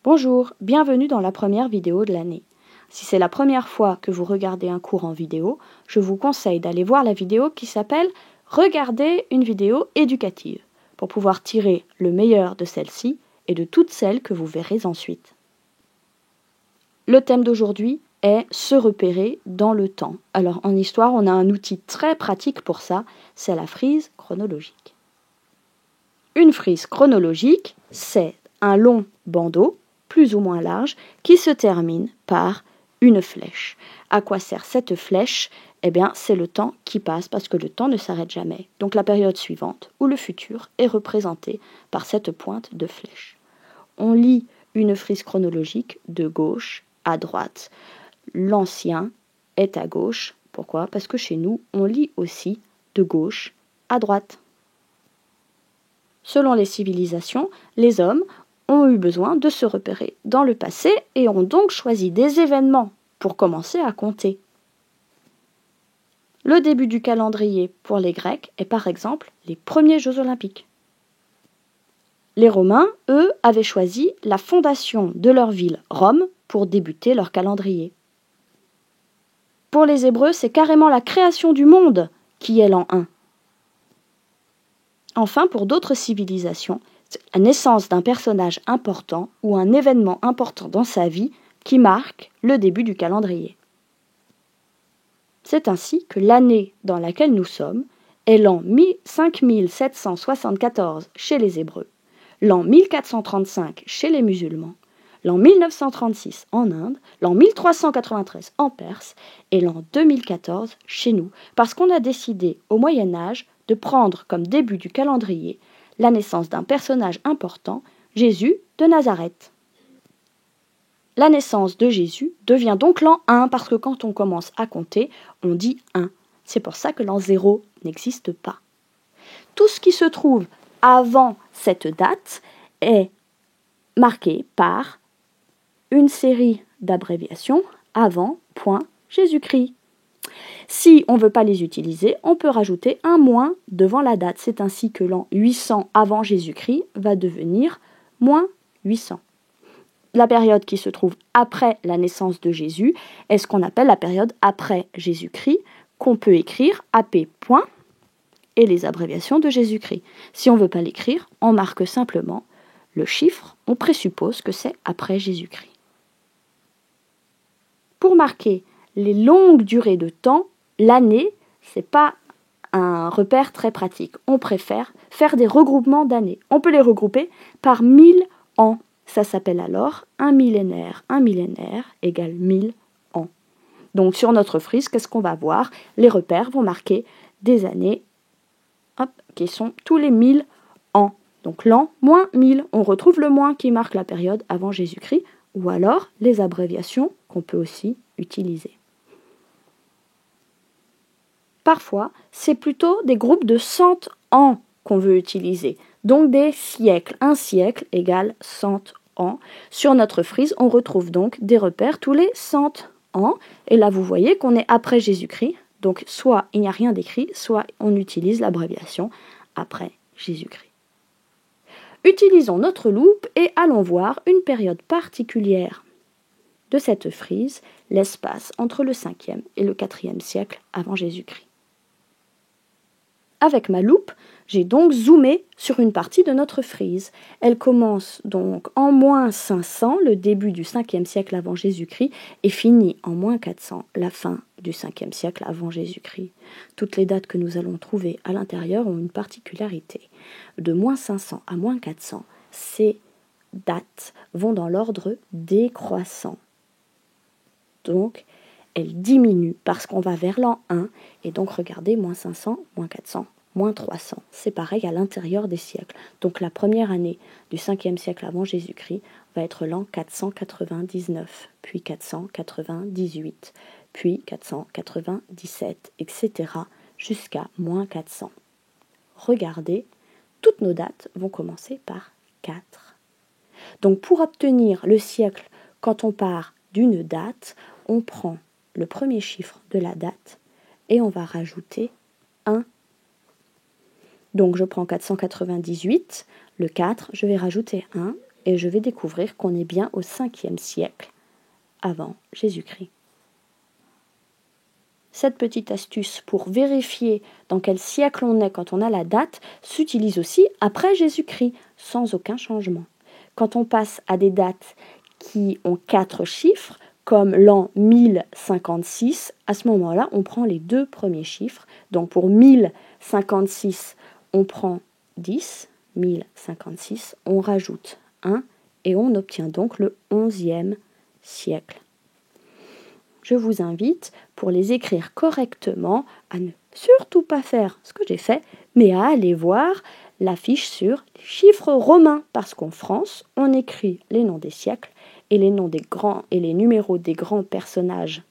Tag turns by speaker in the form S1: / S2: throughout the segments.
S1: Bonjour, bienvenue dans la première vidéo de l'année. Si c'est la première fois que vous regardez un cours en vidéo, je vous conseille d'aller voir la vidéo qui s'appelle « Regardez une vidéo éducative » pour pouvoir tirer le meilleur de celle-ci et de toutes celles que vous verrez ensuite. Le thème d'aujourd'hui est « Se repérer dans le temps ». Alors en histoire, on a un outil très pratique pour ça, c'est la frise chronologique. Une frise chronologique, c'est un long bandeau, plus ou moins large, qui se termine par une flèche. À quoi sert cette flèche ? Eh bien, c'est le temps qui passe parce que le temps ne s'arrête jamais. Donc la période suivante ou le futur est représenté par cette pointe de flèche. On lit une frise chronologique de gauche à droite. L'ancien est à gauche. Pourquoi ? Parce que chez nous, on lit aussi de gauche à droite. Selon les civilisations, les hommes ont eu besoin de se repérer dans le passé et ont donc choisi des événements pour commencer à compter. Le début du calendrier pour les Grecs est par exemple les premiers Jeux olympiques. Les Romains, eux, avaient choisi la fondation de leur ville, Rome, pour débuter leur calendrier. Pour les Hébreux, c'est carrément la création du monde qui est l'an 1. Enfin, pour d'autres civilisations, c'est la naissance d'un personnage important ou un événement important dans sa vie qui marque le début du calendrier. C'est ainsi que l'année dans laquelle nous sommes est l'an 5774 chez les Hébreux, l'an 1435 chez les musulmans, l'an 1936 en Inde, l'an 1393 en Perse et l'an 2014 chez nous, parce qu'on a décidé au Moyen Âge de prendre comme début du calendrier la naissance d'un personnage important, Jésus de Nazareth. La naissance de Jésus devient donc l'an 1 parce que quand on commence à compter, on dit 1. C'est pour ça que l'an 0 n'existe pas. Tout ce qui se trouve avant cette date est marqué par une série d'abréviations avant point Jésus-Christ. Si on ne veut pas les utiliser, on peut rajouter un moins devant la date. C'est ainsi que l'an 800 avant Jésus-Christ va devenir moins 800. La période qui se trouve après la naissance de Jésus est ce qu'on appelle la période après Jésus-Christ, qu'on peut écrire AP point et les abréviations de Jésus-Christ. Si on ne veut pas l'écrire, on marque simplement le chiffre, on présuppose que c'est après Jésus-Christ. Pour marquer les longues durées de temps, l'année, ce n'est pas un repère très pratique. On préfère faire des regroupements d'années. On peut les regrouper par 1000 ans. Ça s'appelle alors un millénaire. Un millénaire égale 1000 ans. Donc sur notre frise, qu'est-ce qu'on va voir ? Les repères vont marquer des années qui sont tous les 1000 ans. Donc l'an moins 1000. On retrouve le moins qui marque la période avant Jésus-Christ ou alors les abréviations qu'on peut aussi utiliser. Parfois, c'est plutôt des groupes de 100 ans qu'on veut utiliser, donc des siècles. Un siècle égale 100 ans. Sur notre frise, on retrouve donc des repères tous les 100 ans. Et là, vous voyez qu'on est après Jésus-Christ. Donc, soit il n'y a rien d'écrit, soit on utilise l'abréviation après Jésus-Christ. Utilisons notre loupe et allons voir une période particulière de cette frise, l'espace entre le 5e et le 4e siècle avant Jésus-Christ. Avec ma loupe, j'ai donc zoomé sur une partie de notre frise. Elle commence donc en moins 500, le début du 5e siècle avant Jésus-Christ, et finit en moins 400, la fin du 5e siècle avant Jésus-Christ. Toutes les dates que nous allons trouver à l'intérieur ont une particularité. De moins 500 à moins 400, ces dates vont dans l'ordre décroissant. Donc, elle diminue parce qu'on va vers l'an 1, et donc regardez, moins 500, moins 400, moins 300. C'est pareil à l'intérieur des siècles. Donc la première année du 5e siècle avant Jésus-Christ va être l'an 499, puis 498, puis 497, etc. jusqu'à moins 400. Regardez, toutes nos dates vont commencer par 4. Donc pour obtenir le siècle, quand on part d'une date, on prend le premier chiffre de la date et on va rajouter 1. Donc je prends 498, le 4, je vais rajouter 1 et je vais découvrir qu'on est bien au 5e siècle avant Jésus-Christ. Cette petite astuce pour vérifier dans quel siècle on est quand on a la date s'utilise aussi après Jésus-Christ, sans aucun changement. Quand on passe à des dates qui ont 4 chiffres, comme l'an 1056, à ce moment-là, on prend les 2 premiers chiffres. Donc pour 1056, on prend 10, 1056, on rajoute 1 et on obtient donc le 11e siècle. Je vous invite, pour les écrire correctement, à ne surtout pas faire ce que j'ai fait, mais à aller voir l'affiche sur les chiffres romains, parce qu'en France, on écrit les noms des siècles et les noms des grands et les numéros des grands personnages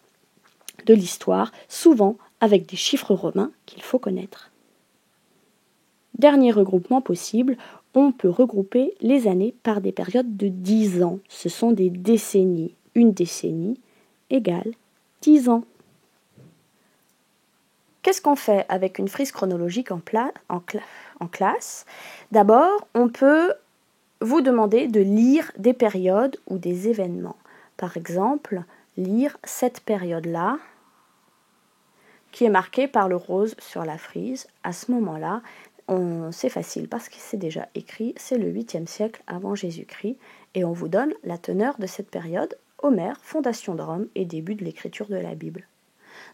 S1: de l'histoire, souvent avec des chiffres romains qu'il faut connaître. Dernier regroupement possible, on peut regrouper les années par des périodes de 10 ans. Ce sont des décennies. Une décennie égale 10 ans. Qu'est-ce qu'on fait avec une frise chronologique en classe ? D'abord, on peut vous demander de lire des périodes ou des événements. Par exemple, lire cette période-là, qui est marquée par le rose sur la frise. À ce moment-là, c'est facile parce que c'est déjà écrit, c'est le 8e siècle avant Jésus-Christ, et on vous donne la teneur de cette période, Homère, fondation de Rome et début de l'écriture de la Bible.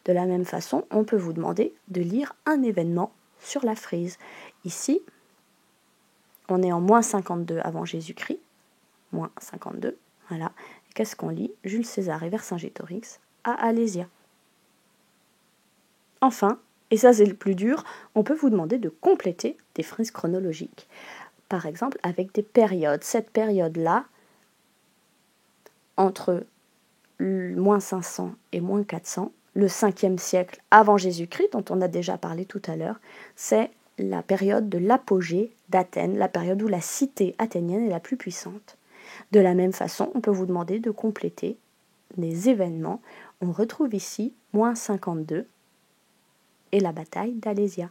S1: De la même façon, on peut vous demander de lire un événement sur la frise. Ici, on est en moins 52 avant Jésus-Christ, moins 52, voilà. Qu'est-ce qu'on lit ? Jules César et Vercingétorix à Alésia. Enfin, et ça c'est le plus dur, on peut vous demander de compléter des frises chronologiques. Par exemple, avec des périodes. Cette période-là, entre moins 500 et moins 400, le 5e siècle avant Jésus-Christ, dont on a déjà parlé tout à l'heure, c'est la période de l'apogée d'Athènes, la période où la cité athénienne est la plus puissante. De la même façon, on peut vous demander de compléter des événements. On retrouve ici moins 52 et la bataille d'Alésia.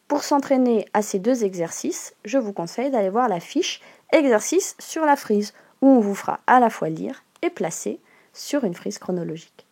S1: Pour s'entraîner à ces 2 exercices, je vous conseille d'aller voir la fiche « Exercice sur la frise » où on vous fera à la fois lire et placer sur une frise chronologique.